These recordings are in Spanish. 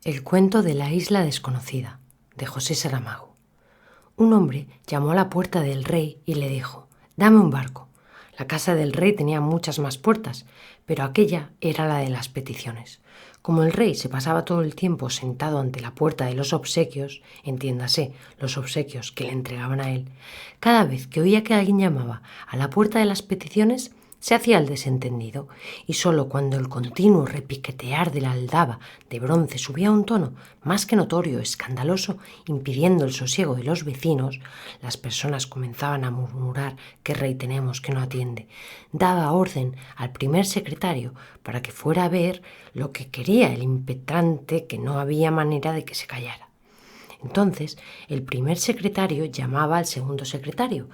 El cuento de la isla desconocida, de José Saramago. Un hombre llamó a la puerta del rey y le dijo: «Dame un barco». La casa del rey tenía muchas más puertas, pero aquella era la de las peticiones. Como el rey se pasaba todo el tiempo sentado ante la puerta de los obsequios, entiéndase, los obsequios que le entregaban a él, cada vez que oía que alguien llamaba a la puerta de las peticiones, se hacía el desentendido, y sólo cuando el continuo repiquetear de la aldaba de bronce subía a un tono más que notorio, escandaloso, impidiendo el sosiego de los vecinos, las personas comenzaban a murmurar: «¿Qué rey tenemos que no atiende?». Daba orden al primer secretario para que fuera a ver lo que quería el impetrante, que no había manera de que se callara. Entonces el primer secretario llamaba al segundo secretario.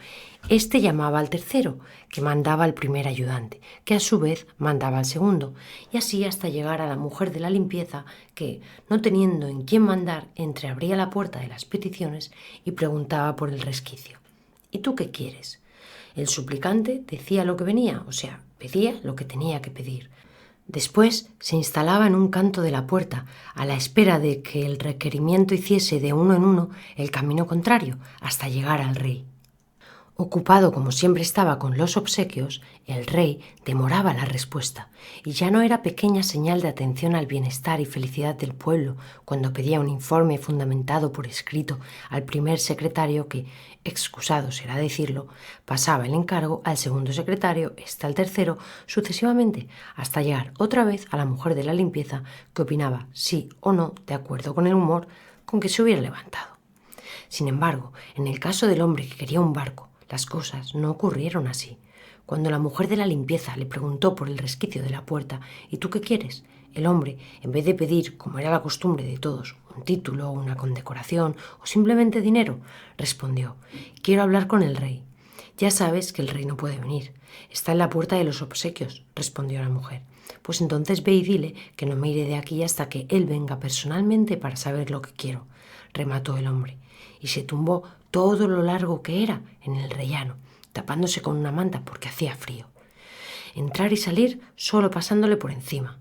Este llamaba al tercero, que mandaba al primer ayudante, que a su vez mandaba al segundo, y así hasta llegar a la mujer de la limpieza, que, no teniendo en quién mandar, entreabría la puerta de las peticiones y preguntaba por el resquicio: «¿Y tú qué quieres?». El suplicante decía lo que venía, o sea, pedía lo que tenía que pedir. Después se instalaba en un canto de la puerta, a la espera de que el requerimiento hiciese de uno en uno el camino contrario, hasta llegar al rey. Ocupado como siempre estaba con los obsequios, el rey demoraba la respuesta, y ya no era pequeña señal de atención al bienestar y felicidad del pueblo cuando pedía un informe fundamentado por escrito al primer secretario que, excusado será decirlo, pasaba el encargo al segundo secretario, este al tercero, sucesivamente, hasta llegar otra vez a la mujer de la limpieza, que opinaba sí o no de acuerdo con el humor con que se hubiera levantado. Sin embargo, en el caso del hombre que quería un barco, las cosas no ocurrieron así. Cuando la mujer de la limpieza le preguntó por el resquicio de la puerta: «¿Y tú qué quieres?», el hombre, en vez de pedir, como era la costumbre de todos, un título, una condecoración o simplemente dinero, respondió: «Quiero hablar con el rey». «Ya sabes que el rey no puede venir. Está en la puerta de los obsequios», respondió la mujer. «Pues entonces ve y dile que no me iré de aquí hasta que él venga personalmente para saber lo que quiero», remató el hombre, y se tumbó todo lo largo que era en el rellano, tapándose con una manta porque hacía frío. Entrar y salir solo pasándole por encima.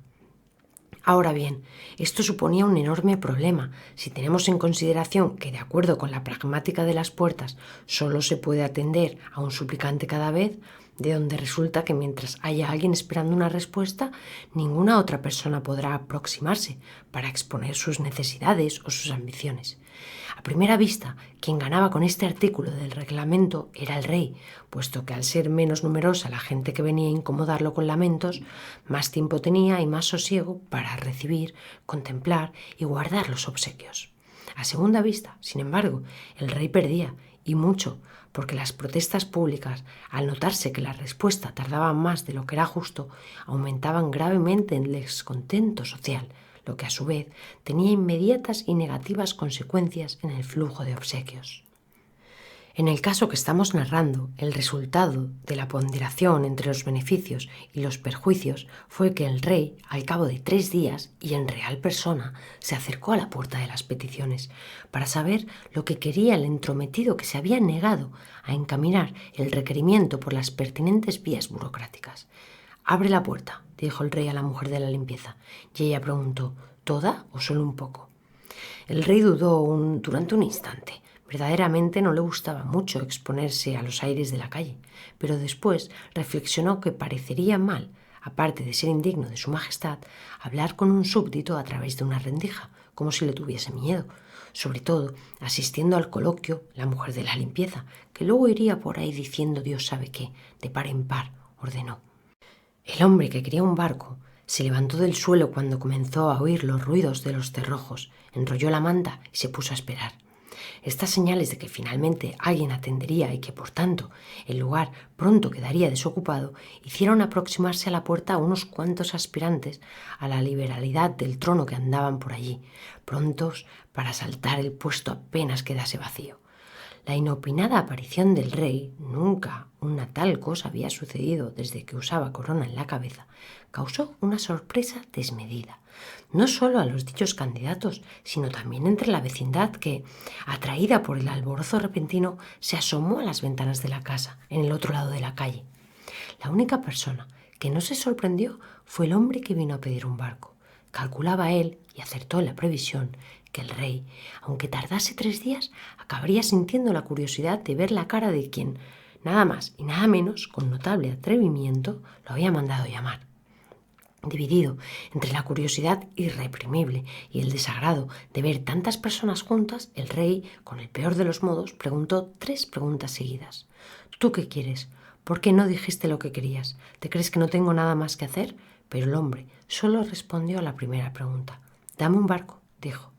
Ahora bien, esto suponía un enorme problema si tenemos en consideración que, de acuerdo con la pragmática de las puertas, solo se puede atender a un suplicante cada vez, de donde resulta que mientras haya alguien esperando una respuesta, ninguna otra persona podrá aproximarse para exponer sus necesidades o sus ambiciones. A primera vista, quien ganaba con este artículo del reglamento era el rey, puesto que al ser menos numerosa la gente que venía a incomodarlo con lamentos, más tiempo tenía y más sosiego para recibir, contemplar y guardar los obsequios. A segunda vista, sin embargo, el rey perdía, y mucho, porque las protestas públicas, al notarse que la respuesta tardaba más de lo que era justo, aumentaban gravemente el descontento social, lo que a su vez tenía inmediatas y negativas consecuencias en el flujo de obsequios. En el caso que estamos narrando, el resultado de la ponderación entre los beneficios y los perjuicios fue que el rey, al cabo de 3 días y en real persona, se acercó a la puerta de las peticiones para saber lo que quería el entrometido, que se había negado a encaminar el requerimiento por las pertinentes vías burocráticas. «Abre la puerta», dijo el rey a la mujer de la limpieza, y ella preguntó: «¿Toda o solo un poco?». El rey dudó durante un instante. Verdaderamente no le gustaba mucho exponerse a los aires de la calle, pero después reflexionó que parecería mal, aparte de ser indigno de su majestad, hablar con un súbdito a través de una rendija, como si le tuviese miedo, sobre todo asistiendo al coloquio la mujer de la limpieza, que luego iría por ahí diciendo Dios sabe qué, de par en par, ordenó. El hombre que quería un barco se levantó del suelo cuando comenzó a oír los ruidos de los cerrojos, enrolló la manta y se puso a esperar. Estas señales de que finalmente alguien atendería y que, por tanto, el lugar pronto quedaría desocupado, hicieron aproximarse a la puerta a unos cuantos aspirantes a la liberalidad del trono que andaban por allí, prontos para asaltar el puesto apenas quedase vacío. La inopinada aparición del rey, nunca una tal cosa había sucedido desde que usaba corona en la cabeza, causó una sorpresa desmedida, no solo a los dichos candidatos, sino también entre la vecindad que, atraída por el alborozo repentino, se asomó a las ventanas de la casa, en el otro lado de la calle. La única persona que no se sorprendió fue el hombre que vino a pedir un barco. Calculaba él, y acertó en la previsión, que el rey, aunque tardase 3 días, acabaría sintiendo la curiosidad de ver la cara de quien, nada más y nada menos, con notable atrevimiento, lo había mandado llamar. Dividido entre la curiosidad irreprimible y el desagrado de ver tantas personas juntas, el rey, con el peor de los modos, preguntó 3 preguntas seguidas. ¿Tú qué quieres? ¿Por qué no dijiste lo que querías? ¿Te crees que no tengo nada más que hacer? Pero el hombre solo respondió a la primera pregunta. Dame un barco, dijo.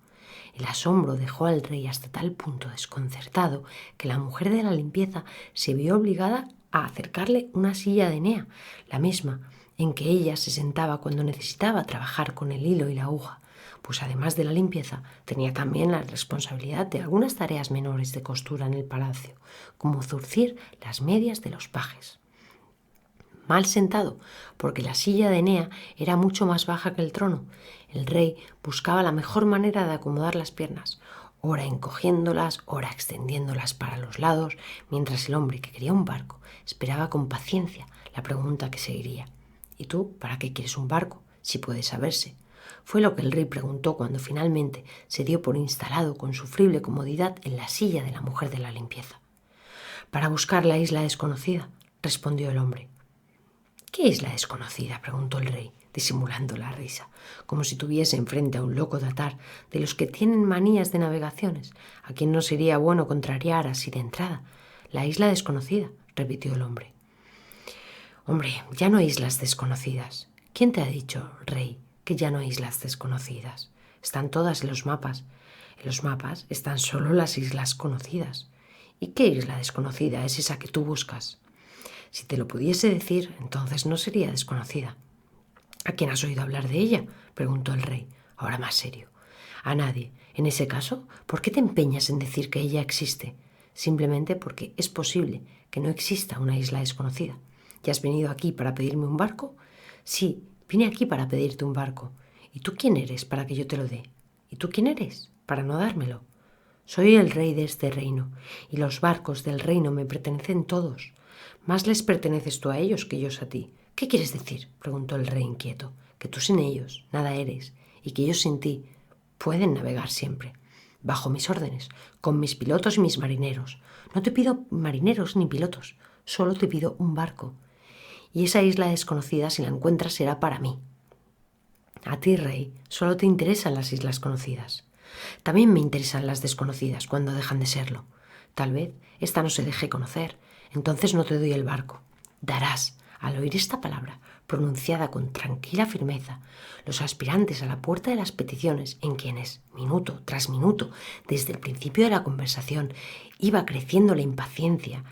El asombro dejó al rey hasta tal punto desconcertado que la mujer de la limpieza se vio obligada a acercarle una silla de Enea, la misma en que ella se sentaba cuando necesitaba trabajar con el hilo y la aguja, pues además de la limpieza tenía también la responsabilidad de algunas tareas menores de costura en el palacio, como zurcir las medias de los pajes. Mal sentado, porque la silla de Enea era mucho más baja que el trono, el rey buscaba la mejor manera de acomodar las piernas, ora encogiéndolas, ora extendiéndolas para los lados, mientras el hombre que quería un barco esperaba con paciencia la pregunta que seguiría. ¿Y tú para qué quieres un barco, si puede saberse? Fue lo que el rey preguntó cuando finalmente se dio por instalado con sufrible comodidad en la silla de la mujer de la limpieza. Para buscar la isla desconocida, respondió el hombre. ¿Qué isla desconocida?, preguntó el rey, disimulando la risa, como si tuviese enfrente a un loco tatar de los que tienen manías de navegaciones, a quien no sería bueno contrariar así de entrada. La isla desconocida, repitió el hombre. Hombre, ya no hay islas desconocidas. ¿Quién te ha dicho, rey, que ya no hay islas desconocidas? Están todas en los mapas. En los mapas están solo las islas conocidas. ¿Y qué isla desconocida es esa que tú buscas? Si te lo pudiese decir, entonces no sería desconocida. ¿A quién has oído hablar de ella?, preguntó el rey, ahora más serio. A nadie. En ese caso, ¿por qué te empeñas en decir que ella existe? Simplemente porque es posible que no exista una isla desconocida. ¿Ya has venido aquí para pedirme un barco? Sí, vine aquí para pedirte un barco. ¿Y tú quién eres para que yo te lo dé? ¿Y tú quién eres para no dármelo? Soy el rey de este reino, y los barcos del reino me pertenecen todos. Más les perteneces tú a ellos que ellos a ti. ¿Qué quieres decir?, preguntó el rey inquieto. Que tú sin ellos nada eres, y que ellos sin ti pueden navegar siempre, bajo mis órdenes, con mis pilotos y mis marineros. No te pido marineros ni pilotos, solo te pido un barco. Y esa isla desconocida, si la encuentras, será para mí. A ti, rey, solo te interesan las islas conocidas. También me interesan las desconocidas cuando dejan de serlo. Tal vez esta no se deje conocer, entonces no te doy el barco. Darás, al oír esta palabra, pronunciada con tranquila firmeza, los aspirantes a la puerta de las peticiones, en quienes, minuto tras minuto, desde el principio de la conversación, iba creciendo la impaciencia,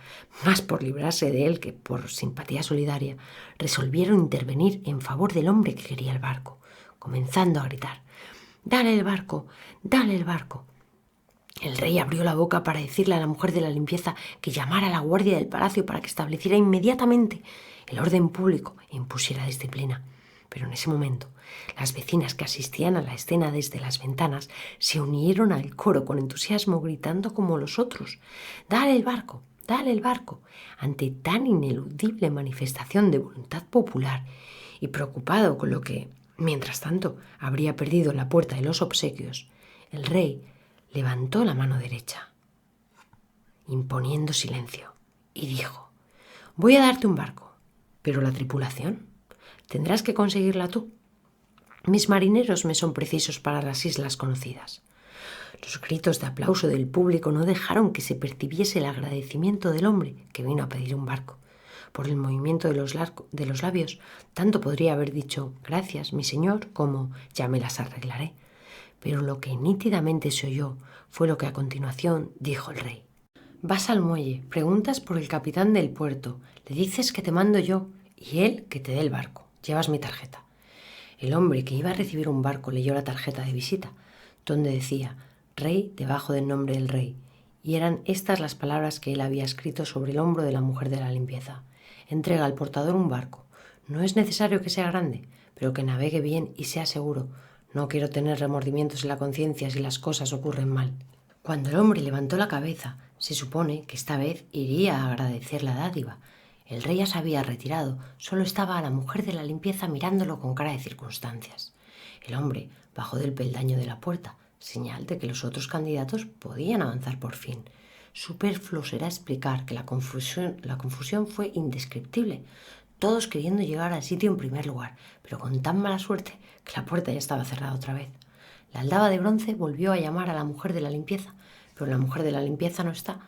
más por librarse de él que por simpatía solidaria, resolvieron intervenir en favor del hombre que quería el barco, comenzando a gritar: «¡Dale el barco! ¡Dale el barco!». El rey abrió la boca para decirle a la mujer de la limpieza que llamara a la guardia del palacio para que estableciera inmediatamente el orden público e impusiera disciplina. Pero en ese momento, las vecinas que asistían a la escena desde las ventanas se unieron al coro con entusiasmo, gritando como los otros: «¡Dale el barco! ¡Dale el barco!». Ante tan ineludible manifestación de voluntad popular y preocupado con lo que, mientras tanto, habría perdido la puerta de los obsequios, el rey levantó la mano derecha, imponiendo silencio, y dijo: «Voy a darte un barco, pero la tripulación tendrás que conseguirla tú. Mis marineros me son precisos para las islas conocidas». Los gritos de aplauso del público no dejaron que se percibiese el agradecimiento del hombre que vino a pedir un barco. Por el movimiento de los labios, tanto podría haber dicho «gracias, mi señor», como «ya me las arreglaré». Pero lo que nítidamente se oyó fue lo que a continuación dijo el rey. «Vas al muelle, preguntas por el capitán del puerto, le dices que te mando yo y él que te dé el barco. Llevas mi tarjeta». El hombre que iba a recibir un barco leyó la tarjeta de visita, donde decía «Rey» debajo del nombre del rey, y eran estas las palabras que él había escrito sobre el hombro de la mujer de la limpieza: «Entrega al portador un barco. No es necesario que sea grande, pero que navegue bien y sea seguro. No quiero tener remordimientos en la conciencia si las cosas ocurren mal». Cuando el hombre levantó la cabeza, se supone que esta vez iría a agradecer la dádiva. El rey ya se había retirado, solo estaba a la mujer de la limpieza mirándolo con cara de circunstancias. El hombre bajó del peldaño de la puerta, señal de que los otros candidatos podían avanzar por fin. Superfluo será explicar que la confusión fue indescriptible, todos queriendo llegar al sitio en primer lugar, pero con tan mala suerte que la puerta ya estaba cerrada otra vez. La aldaba de bronce volvió a llamar a la mujer de la limpieza, pero la mujer de la limpieza no está.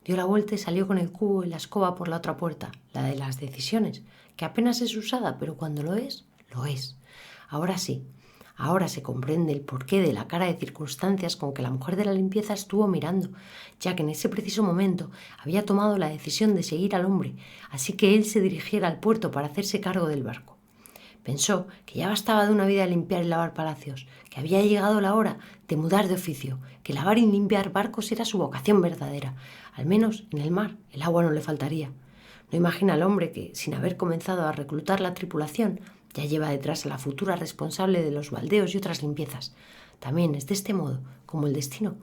Dio la vuelta y salió con el cubo y la escoba por la otra puerta, la de las decisiones, que apenas es usada, pero cuando lo es, lo es. Ahora sí, ahora se comprende el porqué de la cara de circunstancias con que la mujer de la limpieza estuvo mirando, ya que en ese preciso momento había tomado la decisión de seguir al hombre, así que él se dirigiera al puerto para hacerse cargo del barco. Pensó que ya bastaba de una vida de limpiar y lavar palacios, que había llegado la hora de mudar de oficio, que lavar y limpiar barcos era su vocación verdadera. Al menos en el mar el agua no le faltaría. No imagina al hombre que, sin haber comenzado a reclutar la tripulación, ya lleva detrás a la futura responsable de los baldeos y otras limpiezas. También es de este modo como el destino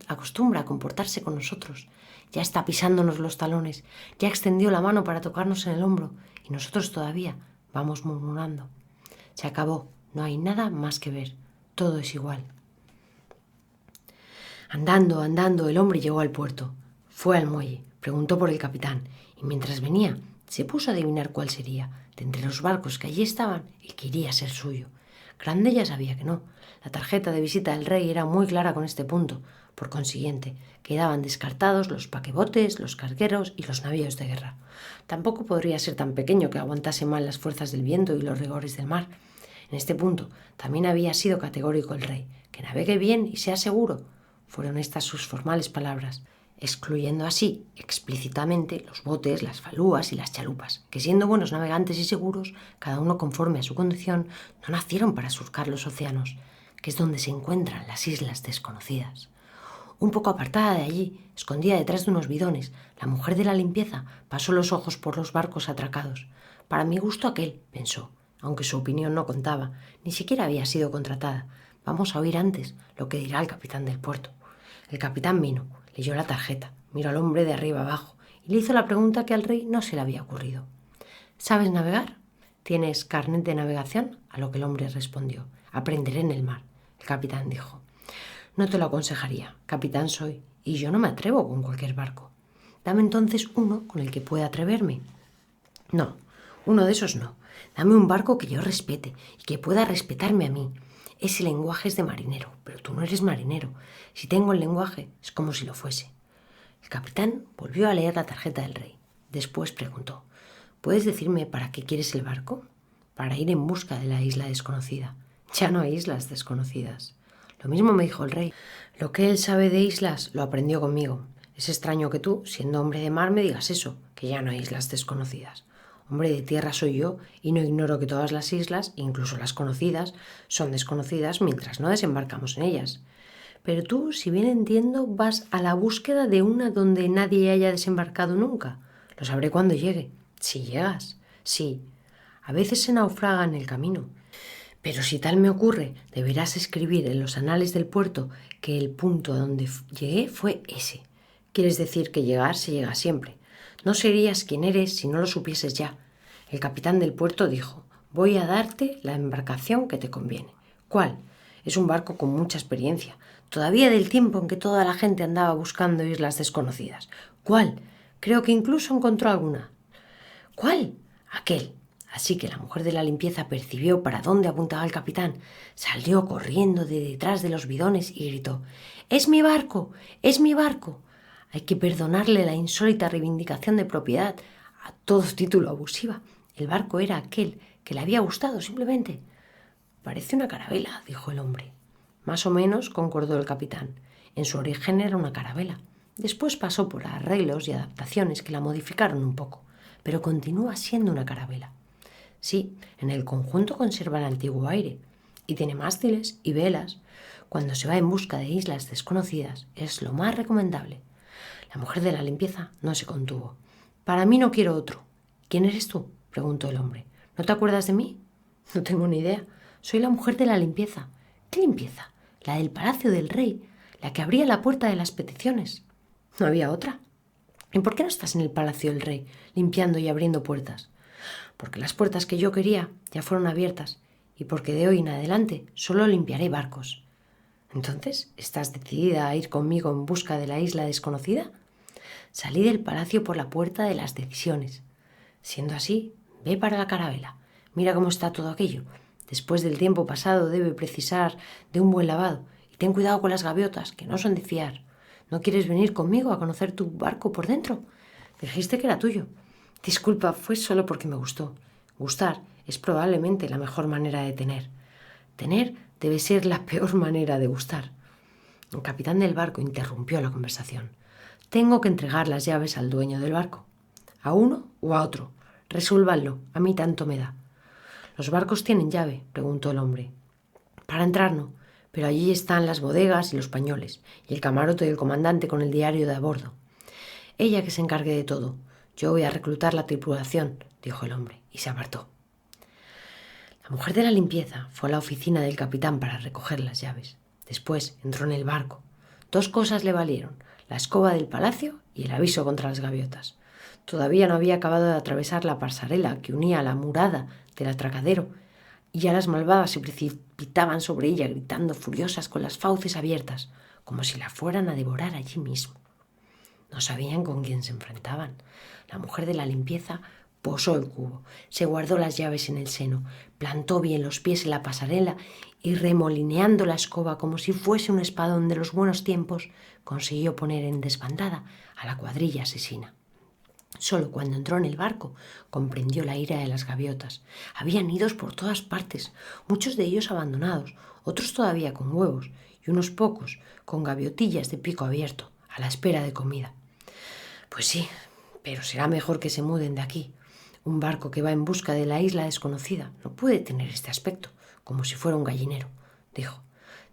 acostumbra a comportarse con nosotros. Ya está pisándonos los talones, ya extendió la mano para tocarnos en el hombro, y nosotros todavía vamos murmurando. Se acabó, no hay nada más que ver, todo es igual. Andando, andando, el hombre llegó al puerto. Fue al muelle, preguntó por el capitán, y mientras venía, se puso a adivinar cuál sería, de entre los barcos que allí estaban, el que iría a ser suyo. Grande ya sabía que no. La tarjeta de visita del rey era muy clara con este punto. Por consiguiente, quedaban descartados los paquebotes, los cargueros y los navíos de guerra. Tampoco podría ser tan pequeño que aguantase mal las fuerzas del viento y los rigores del mar. En este punto también había sido categórico el rey. Que navegue bien y sea seguro. Fueron estas sus formales palabras, excluyendo así explícitamente los botes, las falúas y las chalupas, que siendo buenos navegantes y seguros, cada uno conforme a su condición, no nacieron para surcar los océanos, que es donde se encuentran las islas desconocidas. Un poco apartada de allí, escondida detrás de unos bidones, la mujer de la limpieza pasó los ojos por los barcos atracados. Para mi gusto aquel, pensó, aunque su opinión no contaba, ni siquiera había sido contratada. Vamos a oír antes lo que dirá el capitán del puerto. El capitán vino, leyó la tarjeta, miró al hombre de arriba abajo y le hizo la pregunta que al rey no se le había ocurrido. ¿Sabes navegar? ¿Tienes carnet de navegación? A lo que el hombre respondió. Aprenderé en el mar. El capitán dijo. No te lo aconsejaría. Capitán soy y yo no me atrevo con cualquier barco. Dame entonces uno con el que pueda atreverme. No, uno de esos no. Dame un barco que yo respete y que pueda respetarme a mí. Ese lenguaje es de marinero, pero tú no eres marinero. Si tengo el lenguaje, es como si lo fuese. El capitán volvió a leer la tarjeta del rey. Después preguntó, ¿puedes decirme para qué quieres el barco? Para ir en busca de la isla desconocida. Ya no hay islas desconocidas. Lo mismo me dijo el rey. Lo que él sabe de islas lo aprendió conmigo. Es extraño que tú, siendo hombre de mar, me digas eso, que ya no hay islas desconocidas. Hombre de tierra soy yo y no ignoro que todas las islas, incluso las conocidas, son desconocidas mientras no desembarcamos en ellas. Pero tú, si bien entiendo, vas a la búsqueda de una donde nadie haya desembarcado nunca. Lo sabré cuando llegue. Si llegas. Sí. A veces se naufraga en el camino. Pero si tal me ocurre, deberás escribir en los anales del puerto que el punto a donde llegué fue ese. Quieres decir que llegar se llega siempre. No serías quien eres si no lo supieses ya. El capitán del puerto dijo, voy a darte la embarcación que te conviene. ¿Cuál? Es un barco con mucha experiencia, todavía del tiempo en que toda la gente andaba buscando islas desconocidas. ¿Cuál? Creo que incluso encontró alguna. ¿Cuál? Aquel. Así que la mujer de la limpieza percibió para dónde apuntaba el capitán, salió corriendo de detrás de los bidones y gritó, ¡Es mi barco! ¡Es mi barco! Hay que perdonarle la insólita reivindicación de propiedad, a todo título abusiva. El barco era aquel que le había gustado, simplemente. Parece una carabela, dijo el hombre. Más o menos, concordó el capitán. En su origen era una carabela. Después pasó por arreglos y adaptaciones que la modificaron un poco, pero continúa siendo una carabela. Sí, en el conjunto conserva el antiguo aire y tiene mástiles y velas. Cuando se va en busca de islas desconocidas es lo más recomendable. La mujer de la limpieza no se contuvo. Para mí no quiero otro. ¿Quién eres tú? Preguntó el hombre. ¿No te acuerdas de mí? No tengo ni idea. Soy la mujer de la limpieza. ¿Qué limpieza? La del palacio del rey, la que abría la puerta de las peticiones. ¿No había otra? ¿Y por qué no estás en el palacio del rey, limpiando y abriendo puertas? Porque las puertas que yo quería ya fueron abiertas y porque de hoy en adelante solo limpiaré barcos. Entonces, ¿estás decidida a ir conmigo en busca de la isla desconocida? Salí del palacio por la puerta de las decisiones. Siendo así, ve para la carabela. Mira cómo está todo aquello. Después del tiempo pasado debe precisar de un buen lavado. Y ten cuidado con las gaviotas, que no son de fiar. ¿No quieres venir conmigo a conocer tu barco por dentro? Dijiste que era tuyo. Disculpa, fue solo porque me gustó. Gustar es probablemente la mejor manera de tener. Tener debe ser la peor manera de gustar. El capitán del barco interrumpió la conversación. Tengo que entregar las llaves al dueño del barco. ¿A uno o a otro? Resuélvanlo, a mí tanto me da. ¿Los barcos tienen llave?, preguntó el hombre. Para entrar no, pero allí están las bodegas y los pañoles, y el camarote del comandante con el diario de a bordo. Ella que se encargue de todo. Yo voy a reclutar la tripulación, dijo el hombre, y se apartó. La mujer de la limpieza fue a la oficina del capitán para recoger las llaves. Después entró en el barco. 2 cosas le valieron: la escoba del palacio y el aviso contra las gaviotas. Todavía no había acabado de atravesar la pasarela que unía la murada del atracadero, y ya las malvadas se precipitaban sobre ella, gritando furiosas con las fauces abiertas, como si la fueran a devorar allí mismo. No sabían con quién se enfrentaban. La mujer de la limpieza posó el cubo, se guardó las llaves en el seno, plantó bien los pies en la pasarela y, remolineando la escoba como si fuese un espadón de los buenos tiempos, consiguió poner en desbandada a la cuadrilla asesina. Solo cuando entró en el barco comprendió la ira de las gaviotas. Había nidos por todas partes, muchos de ellos abandonados, otros todavía con huevos y unos pocos con gaviotillas de pico abierto, a la espera de comida. Pues sí, pero será mejor que se muden de aquí. Un barco que va en busca de la isla desconocida no puede tener este aspecto, como si fuera un gallinero, dijo.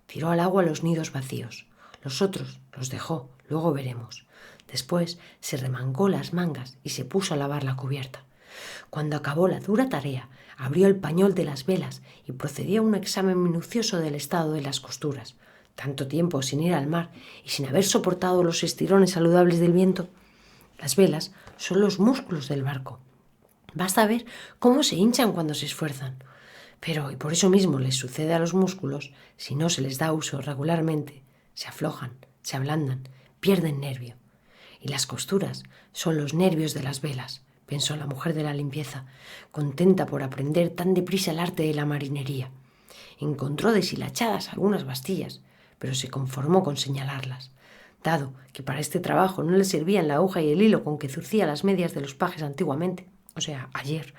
Tiró al agua los nidos vacíos. Los otros los dejó, luego veremos. Después se remangó las mangas y se puso a lavar la cubierta. Cuando acabó la dura tarea, abrió el pañol de las velas y procedió a un examen minucioso del estado de las costuras. Tanto tiempo sin ir al mar y sin haber soportado los estirones saludables del viento. Las velas son los músculos del barco. Basta ver cómo se hinchan cuando se esfuerzan. Pero, y por eso mismo les sucede a los músculos, si no se les da uso regularmente, se aflojan, se ablandan, pierden nervio. Y las costuras son los nervios de las velas, pensó la mujer de la limpieza, contenta por aprender tan deprisa el arte de la marinería. Encontró deshilachadas algunas bastillas, pero se conformó con señalarlas. Dado que para este trabajo no le servían la aguja y el hilo con que zurcía las medias de los pajes antiguamente, o sea, ayer,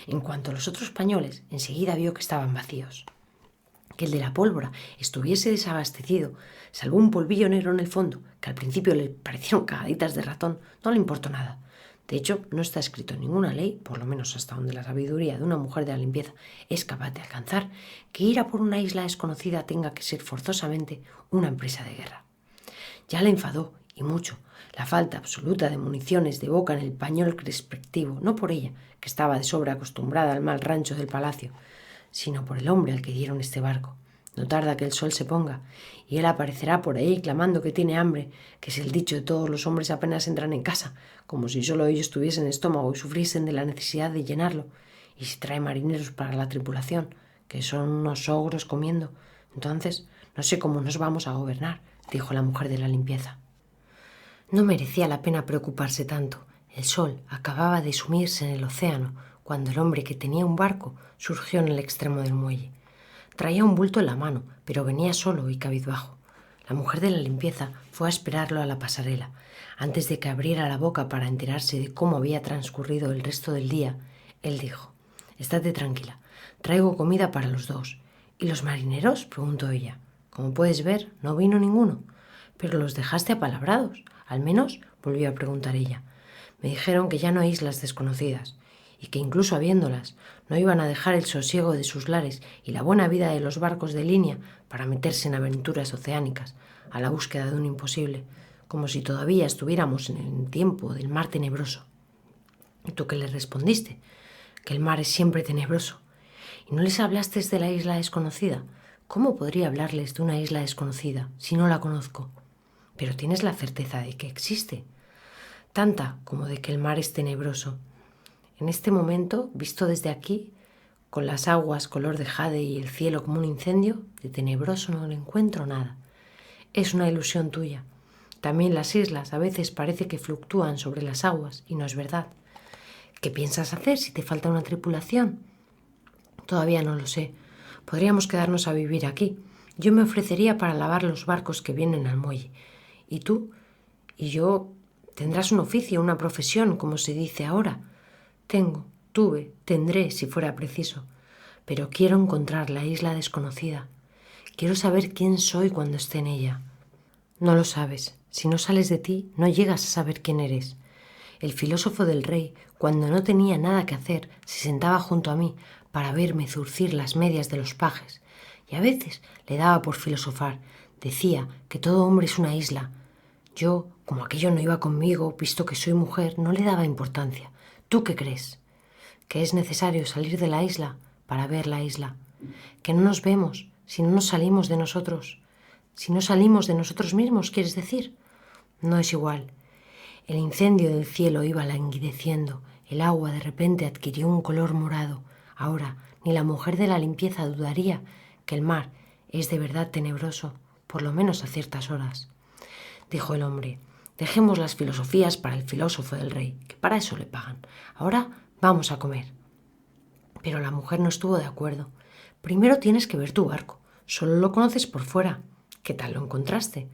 en cuanto a los otros pañoles, enseguida vio que estaban vacíos. Que el de la pólvora estuviese desabastecido, salvo un polvillo negro en el fondo, que al principio le parecieron cagaditas de ratón, no le importó nada. De hecho, no está escrito en ninguna ley, por lo menos hasta donde la sabiduría de una mujer de la limpieza es capaz de alcanzar, que ir a por una isla desconocida tenga que ser forzosamente una empresa de guerra. Ya le enfadó, y mucho, la falta absoluta de municiones de boca en el pañol respectivo, no por ella, que estaba de sobra acostumbrada al mal rancho del palacio, sino por el hombre al que dieron este barco. No tarda que el sol se ponga, y él aparecerá por ahí clamando que tiene hambre, que es el dicho de todos los hombres apenas entran en casa, como si solo ellos tuviesen estómago y sufriesen de la necesidad de llenarlo. Y si trae marineros para la tripulación, que son unos ogros comiendo, entonces no sé cómo nos vamos a gobernar, dijo la mujer de la limpieza. No merecía la pena preocuparse tanto. El sol acababa de sumirse en el océano cuando el hombre que tenía un barco surgió en el extremo del muelle. Traía un bulto en la mano, pero venía solo y cabizbajo. La mujer de la limpieza fue a esperarlo a la pasarela. Antes de que abriera la boca para enterarse de cómo había transcurrido el resto del día, él dijo: «Estate tranquila, traigo comida para los 2. ¿Y los marineros?», preguntó ella. «Como puedes ver, no vino ninguno». «Pero los dejaste apalabrados, al menos», volvió a preguntar ella. «Me dijeron que ya no hay islas desconocidas, y que incluso habiéndolas, no iban a dejar el sosiego de sus lares y la buena vida de los barcos de línea para meterse en aventuras oceánicas, a la búsqueda de un imposible, como si todavía estuviéramos en el tiempo del mar tenebroso». «¿Y tú qué les respondiste?». «Que el mar es siempre tenebroso». «¿Y no les hablaste de la isla desconocida?». «¿Cómo podría hablarles de una isla desconocida si no la conozco?». «Pero tienes la certeza de que existe». «Tanta como de que el mar es tenebroso. En este momento, visto desde aquí, con las aguas color de jade y el cielo como un incendio, de tenebroso no le encuentro nada. Es una ilusión tuya. También las islas a veces parece que fluctúan sobre las aguas y no es verdad. ¿Qué piensas hacer si te falta una tripulación? Todavía no lo sé. Podríamos quedarnos a vivir aquí. Yo me ofrecería para lavar los barcos que vienen al muelle. ¿Y tú? ¿Y yo? ¿Tendrás un oficio, una profesión, como se dice ahora? Tuve, tendré, si fuera preciso. Pero quiero encontrar la isla desconocida. Quiero saber quién soy cuando esté en ella. No lo sabes. Si no sales de ti, no llegas a saber quién eres. El filósofo del rey, cuando no tenía nada que hacer, se sentaba junto a mí para verme zurcir las medias de los pajes. Y a veces le daba por filosofar. Decía que todo hombre es una isla. Yo, como aquello no iba conmigo, visto que soy mujer, no le daba importancia. ¿Tú qué crees? ¿Que es necesario salir de la isla para ver la isla? ¿Que no nos vemos si no nos salimos de nosotros? Si no salimos de nosotros mismos, ¿quieres decir? No es igual. El incendio del cielo iba languideciendo. El agua de repente adquirió un color morado. Ahora, ni la mujer de la limpieza dudaría que el mar es de verdad tenebroso, por lo menos a ciertas horas. Dijo el hombre, dejemos las filosofías para el filósofo del rey, que para eso le pagan. Ahora vamos a comer. Pero la mujer no estuvo de acuerdo. Primero tienes que ver tu barco. Solo lo conoces por fuera. ¿Qué tal lo encontraste?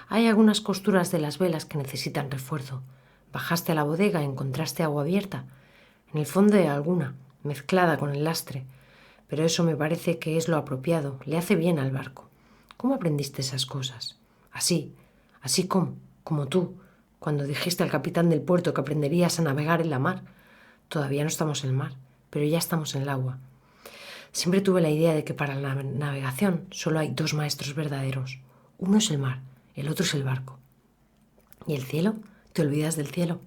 Hay algunas costuras de las velas que necesitan refuerzo. Bajaste a la bodega, encontraste agua abierta. En el fondo hay alguna, mezclada con el lastre. Pero eso me parece que es lo apropiado. Le hace bien al barco. ¿Cómo aprendiste esas cosas? Así como tú, cuando dijiste al capitán del puerto que aprenderías a navegar en la mar. Todavía no estamos en el mar, pero ya estamos en el agua. Siempre tuve la idea de que para la navegación solo hay dos maestros verdaderos. Uno es el mar, el otro es el barco. ¿Y el cielo? ¿Te olvidas del cielo?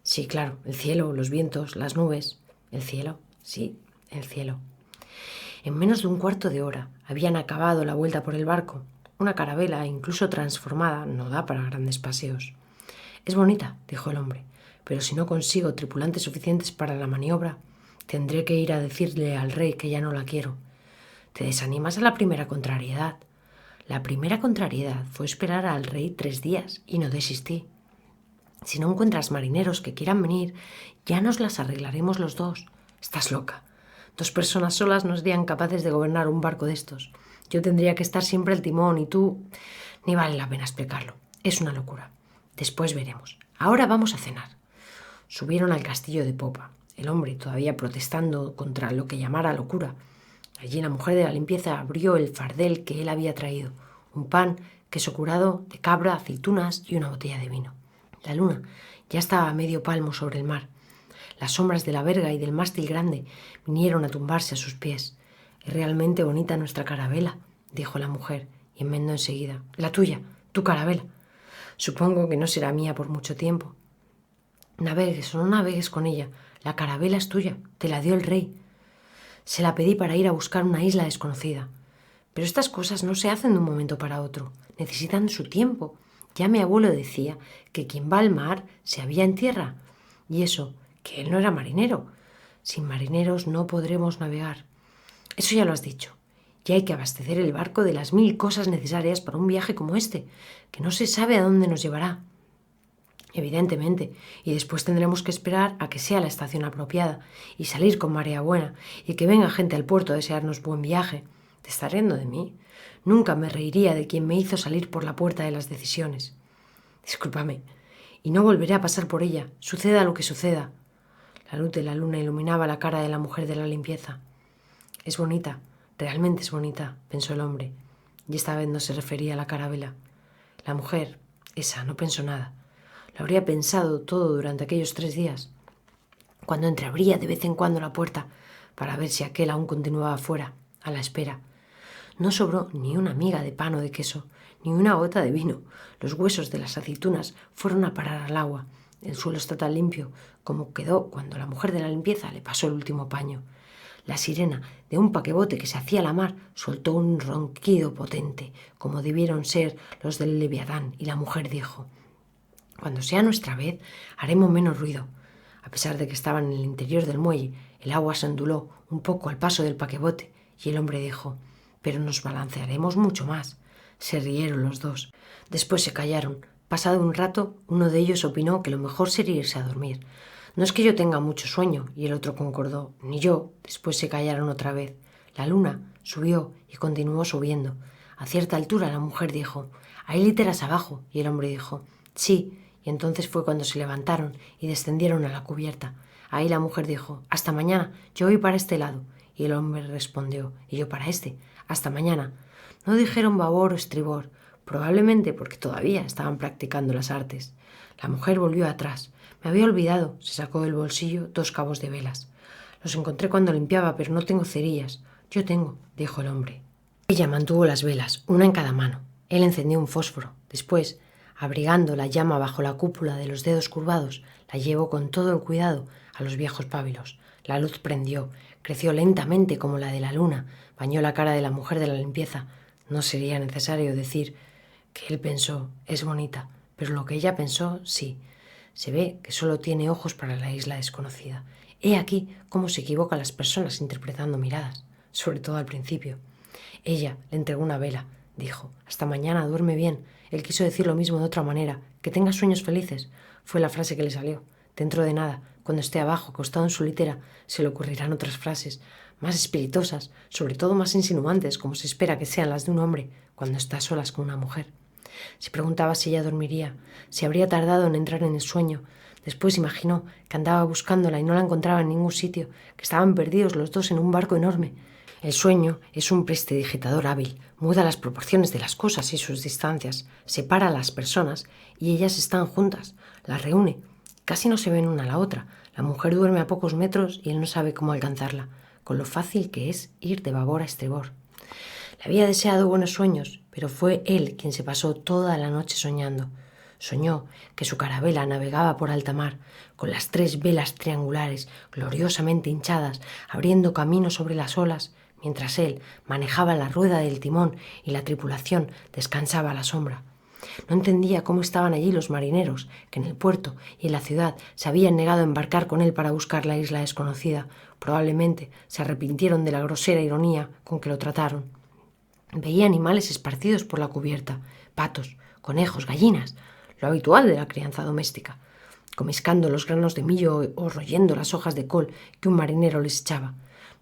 Sí, claro, el cielo, los vientos, las nubes. El cielo, sí, el cielo. En menos de un cuarto de hora habían acabado la vuelta por el barco. Una carabela, incluso transformada, no da para grandes paseos. Es bonita, dijo el hombre, pero si no consigo tripulantes suficientes para la maniobra, tendré que ir a decirle al rey que ya no la quiero. Te desanimas a la primera contrariedad. La primera contrariedad fue esperar al rey 3 días y no desistí. Si no encuentras marineros que quieran venir, ya nos las arreglaremos los dos. Estás loca. 2 personas solas no serían capaces de gobernar un barco de estos. Yo tendría que estar siempre al timón y tú... Ni vale la pena explicarlo. Es una locura. Después veremos. Ahora vamos a cenar. Subieron al castillo de popa. El hombre, todavía protestando contra lo que llamara locura. Allí la mujer de la limpieza abrió el fardel que él había traído. Un pan, queso curado, de cabra, aceitunas y una botella de vino. La luna ya estaba a medio palmo sobre el mar. Las sombras de la verga y del mástil grande vinieron a tumbarse a sus pies. «Es realmente bonita nuestra carabela», dijo la mujer, y enmendó enseguida. «La tuya, tu carabela. Supongo que no será mía por mucho tiempo. Navegues o no navegues con ella, la carabela es tuya, te la dio el rey. Se la pedí para ir a buscar una isla desconocida. Pero estas cosas no se hacen de un momento para otro, necesitan su tiempo. Ya mi abuelo decía que quien va al mar se avía en tierra. Y eso, que él no era marinero. Sin marineros no podremos navegar. Eso ya lo has dicho. Y hay que abastecer el barco de las 1000 cosas necesarias para un viaje como este, que no se sabe a dónde nos llevará. Evidentemente, y después tendremos que esperar a que sea la estación apropiada y salir con marea buena y que venga gente al puerto a desearnos buen viaje. ¿Te estás riendo de mí? Nunca me reiría de quien me hizo salir por la puerta de las decisiones. Discúlpame, y no volveré a pasar por ella, suceda lo que suceda. La luz de la luna iluminaba la cara de la mujer de la limpieza. Es bonita, realmente es bonita, pensó el hombre, y esta vez no se refería a la carabela. La mujer, esa, no pensó nada. Lo habría pensado todo durante aquellos 3 días, cuando entreabría de vez en cuando la puerta para ver si aquel aún continuaba fuera, a la espera. No sobró ni una miga de pan o de queso, ni una gota de vino. Los huesos de las aceitunas fueron a parar al agua. El suelo está tan limpio como quedó cuando la mujer de la limpieza le pasó el último paño. La sirena de un paquebote que se hacía a la mar soltó un ronquido potente, como debieron ser los del Leviatán, y la mujer dijo: «Cuando sea nuestra vez, haremos menos ruido». A pesar de que estaban en el interior del muelle, El agua se onduló un poco al paso del paquebote y el hombre dijo: «Pero nos balancearemos mucho más». Se rieron los dos. Después se callaron. Pasado un rato, uno de ellos opinó que lo mejor sería irse a dormir. «No es que yo tenga mucho sueño», y el otro concordó: «Ni yo». Después se callaron otra vez. La luna subió y continuó subiendo. A cierta altura la mujer dijo: «¿Hay literas abajo?», y el hombre dijo: «Sí». Y entonces fue cuando se levantaron y descendieron a la cubierta. Ahí la mujer dijo: «Hasta mañana, yo voy para este lado». Y el hombre respondió: «Y yo para este. Hasta mañana». No dijeron babor o estribor, probablemente porque todavía estaban practicando las artes. La mujer volvió atrás. «Me había olvidado», se sacó del bolsillo 2 cabos de velas. «Los encontré cuando limpiaba, pero no tengo cerillas». «Yo tengo», dijo el hombre. Ella mantuvo las velas, una en cada mano. Él encendió un fósforo. Después, abrigando la llama bajo la cúpula de los dedos curvados, la llevó con todo el cuidado a los viejos pábilos. La luz prendió, creció lentamente como la de la luna, bañó la cara de la mujer de la limpieza. No sería necesario decir que él pensó: «Es bonita», pero lo que ella pensó, sí. Se ve que solo tiene ojos para la isla desconocida. He aquí cómo se equivocan las personas interpretando miradas, sobre todo al principio. Ella le entregó una vela. Dijo: «Hasta mañana, duerme bien». Él quiso decir lo mismo de otra manera: «Que tengas sueños felices». Fue la frase que le salió. Dentro de nada, cuando esté abajo, acostado en su litera, se le ocurrirán otras frases, más espirituosas, sobre todo más insinuantes, como se espera que sean las de un hombre cuando está a solas con una mujer. Se preguntaba si ella dormiría, si habría tardado en entrar en el sueño. Después imaginó que andaba buscándola y no la encontraba en ningún sitio, que estaban perdidos los dos en un barco enorme. El sueño es un prestidigitador hábil, muda las proporciones de las cosas y sus distancias, separa a las personas y ellas están juntas, las reúne. Casi no se ven una a la otra. La mujer duerme a pocos metros y él no sabe cómo alcanzarla, con lo fácil que es ir de babor a estribor. Le había deseado buenos sueños, pero fue él quien se pasó toda la noche soñando. Soñó que su carabela navegaba por alta mar, con las 3 velas triangulares gloriosamente hinchadas, abriendo camino sobre las olas, mientras él manejaba la rueda del timón y la tripulación descansaba a la sombra. No entendía cómo estaban allí los marineros, que en el puerto y en la ciudad se habían negado a embarcar con él para buscar la isla desconocida. Probablemente se arrepintieron de la grosera ironía con que lo trataron. Veía animales esparcidos por la cubierta: patos, conejos, gallinas, lo habitual de la crianza doméstica, comiscando los granos de millo o royendo las hojas de col que un marinero les echaba.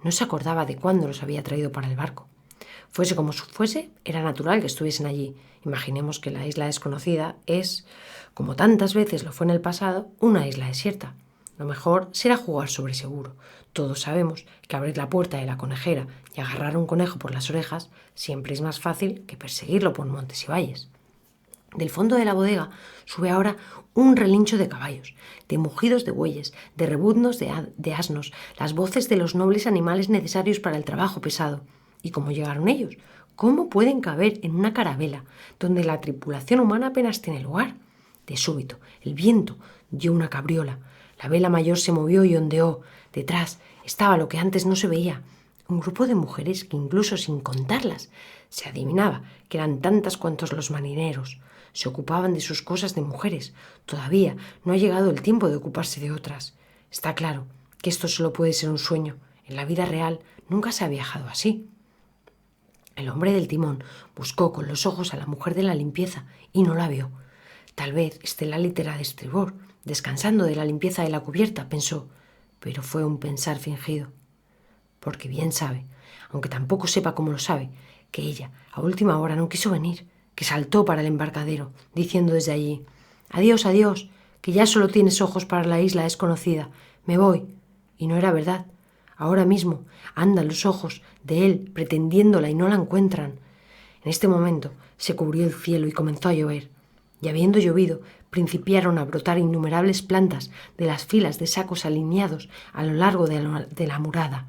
No se acordaba de cuándo los había traído para el barco. Fuese como fuese, era natural que estuviesen allí. Imaginemos que la isla desconocida es, como tantas veces lo fue en el pasado, una isla desierta. Lo mejor será jugar sobre seguro. Todos sabemos que abrir la puerta de la conejera y agarrar a un conejo por las orejas siempre es más fácil que perseguirlo por montes y valles. Del fondo de la bodega sube ahora un relincho de caballos, de mugidos de bueyes, de rebuznos de asnos, las voces de los nobles animales necesarios para el trabajo pesado. ¿Y cómo llegaron ellos? ¿Cómo pueden caber en una carabela donde la tripulación humana apenas tiene lugar? De súbito, el viento dio una cabriola. La vela mayor se movió y ondeó. Detrás estaba lo que antes no se veía: un grupo de mujeres que, incluso sin contarlas, se adivinaba que eran tantas cuantos los marineros. Se ocupaban de sus cosas de mujeres. Todavía no ha llegado el tiempo de ocuparse de otras. Está claro que esto solo puede ser un sueño. En la vida real nunca se ha viajado así. El hombre del timón buscó con los ojos a la mujer de la limpieza y no la vio. Tal vez esté la litera de estribor, descansando de la limpieza de la cubierta, pensó, pero fue un pensar fingido. Porque bien sabe, aunque tampoco sepa cómo lo sabe, que ella a última hora no quiso venir, que saltó para el embarcadero, diciendo desde allí: «Adiós, adiós, que ya solo tienes ojos para la isla desconocida, me voy». Y no era verdad. Ahora mismo andan los ojos de él pretendiéndola y no la encuentran. En este momento se cubrió el cielo y comenzó a llover. Y habiendo llovido, principiaron a brotar innumerables plantas de las filas de sacos alineados a lo largo de la murada.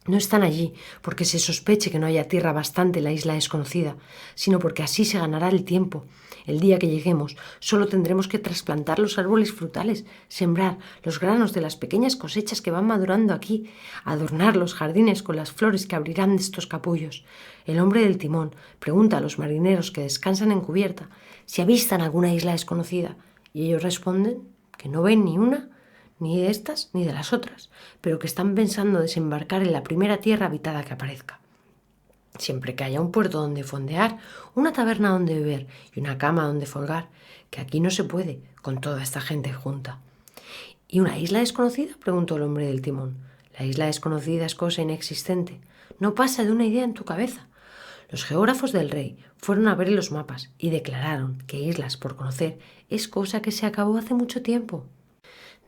No están allí porque se sospeche que no haya tierra bastante en la isla desconocida, sino porque así se ganará el tiempo. El día que lleguemos solo tendremos que trasplantar los árboles frutales, sembrar los granos de las pequeñas cosechas que van madurando aquí, adornar los jardines con las flores que abrirán de estos capullos. El hombre del timón pregunta a los marineros que descansan en cubierta si avistan alguna isla desconocida, y ellos responden que no ven ni una ni de estas ni de las otras, pero que están pensando desembarcar en la primera tierra habitada que aparezca. Siempre que haya un puerto donde fondear, una taberna donde beber y una cama donde folgar, que aquí no se puede con toda esta gente junta. ¿Y una isla desconocida?, preguntó el hombre del timón. La isla desconocida es cosa inexistente. No pasa de una idea en tu cabeza. Los geógrafos del rey fueron a ver los mapas y declararon que islas por conocer es cosa que se acabó hace mucho tiempo.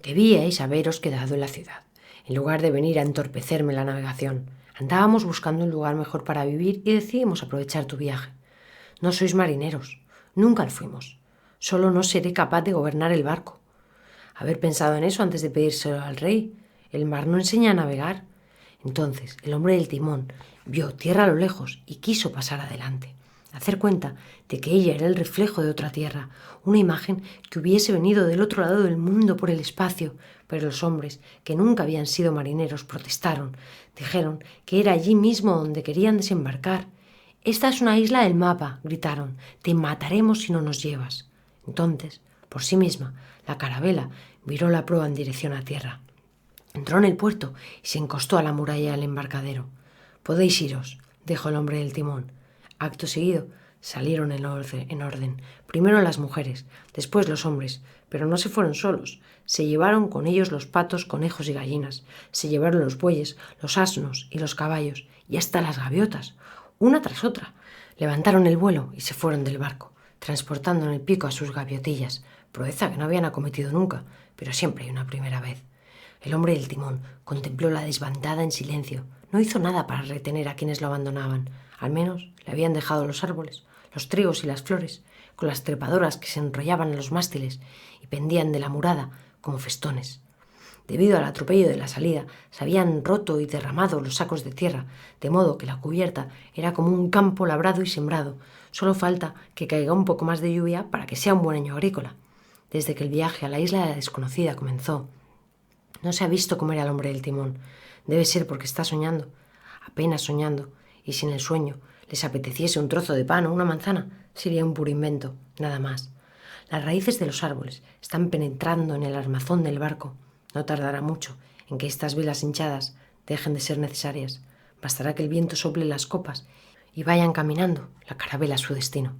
Debíais haberos quedado en la ciudad, en lugar de venir a entorpecerme la navegación. Andábamos buscando un lugar mejor para vivir y decidimos aprovechar tu viaje. No sois marineros, nunca lo fuimos. Solo no seré capaz de gobernar el barco. Haber pensado en eso antes de pedírselo al rey. El mar no enseña a navegar. Entonces el hombre del timón vio tierra a lo lejos y quiso pasar adelante, hacer cuenta de que ella era el reflejo de otra tierra, una imagen que hubiese venido del otro lado del mundo por el espacio. Pero los hombres, que nunca habían sido marineros, protestaron. Dijeron que era allí mismo donde querían desembarcar. «Esta es una isla del mapa», gritaron. «Te mataremos si no nos llevas». Entonces, por sí misma, la carabela viró la proa en dirección a tierra. Entró en el puerto y se encostó a la muralla del embarcadero. «Podéis iros», dijo el hombre del timón. Acto seguido salieron en orden. Primero las mujeres, después los hombres, pero no se fueron solos. Se llevaron con ellos los patos, conejos y gallinas. Se llevaron los bueyes, los asnos y los caballos, y hasta las gaviotas, una tras otra. Levantaron el vuelo y se fueron del barco, transportando en el pico a sus gaviotillas, proeza que no habían acometido nunca, pero siempre hay una primera vez. El hombre del timón contempló la desbandada en silencio. No hizo nada para retener a quienes lo abandonaban. Al menos le habían dejado los árboles, los trigos y las flores, con las trepadoras que se enrollaban en los mástiles y pendían de la murada como festones. Debido al atropello de la salida, se habían roto y derramado los sacos de tierra, de modo que la cubierta era como un campo labrado y sembrado. Solo falta que caiga un poco más de lluvia para que sea un buen año agrícola. Desde que el viaje a la isla desconocida comenzó, no se ha visto comer al hombre del timón. Debe ser porque está soñando, apenas soñando, y si en el sueño les apeteciese un trozo de pan o una manzana, sería un puro invento, nada más. Las raíces de los árboles están penetrando en el armazón del barco. No tardará mucho en que estas velas hinchadas dejen de ser necesarias. Bastará que el viento sople las copas y vayan caminando la carabela a su destino.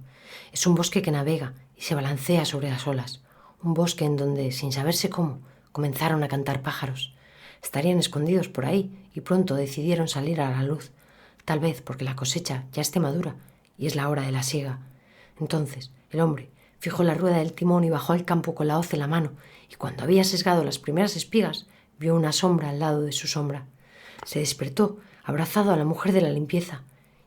Es un bosque que navega y se balancea sobre las olas. Un bosque en donde, sin saberse cómo, comenzaron a cantar pájaros. Estarían escondidos por ahí y pronto decidieron salir a la luz, tal vez porque la cosecha ya esté madura y es la hora de la siega. Entonces el hombre fijó la rueda del timón y bajó al campo con la hoz en la mano, y cuando había sesgado las primeras espigas, vio una sombra al lado de su sombra. Se despertó, abrazado a la mujer de la limpieza,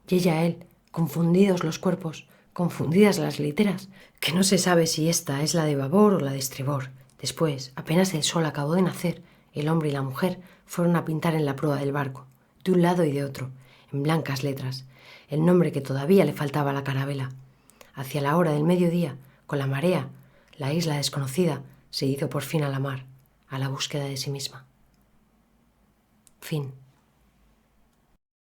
y ella a él, confundidos los cuerpos, confundidas las literas, que no se sabe si esta es la de babor o la de estribor. Después, apenas el sol acabó de nacer, el hombre y la mujer fueron a pintar en la proa del barco, de un lado y de otro, en blancas letras, el nombre que todavía le faltaba a la carabela. Hacia la hora del mediodía, con la marea, la isla desconocida se hizo por fin a la mar, a la búsqueda de sí misma. Fin.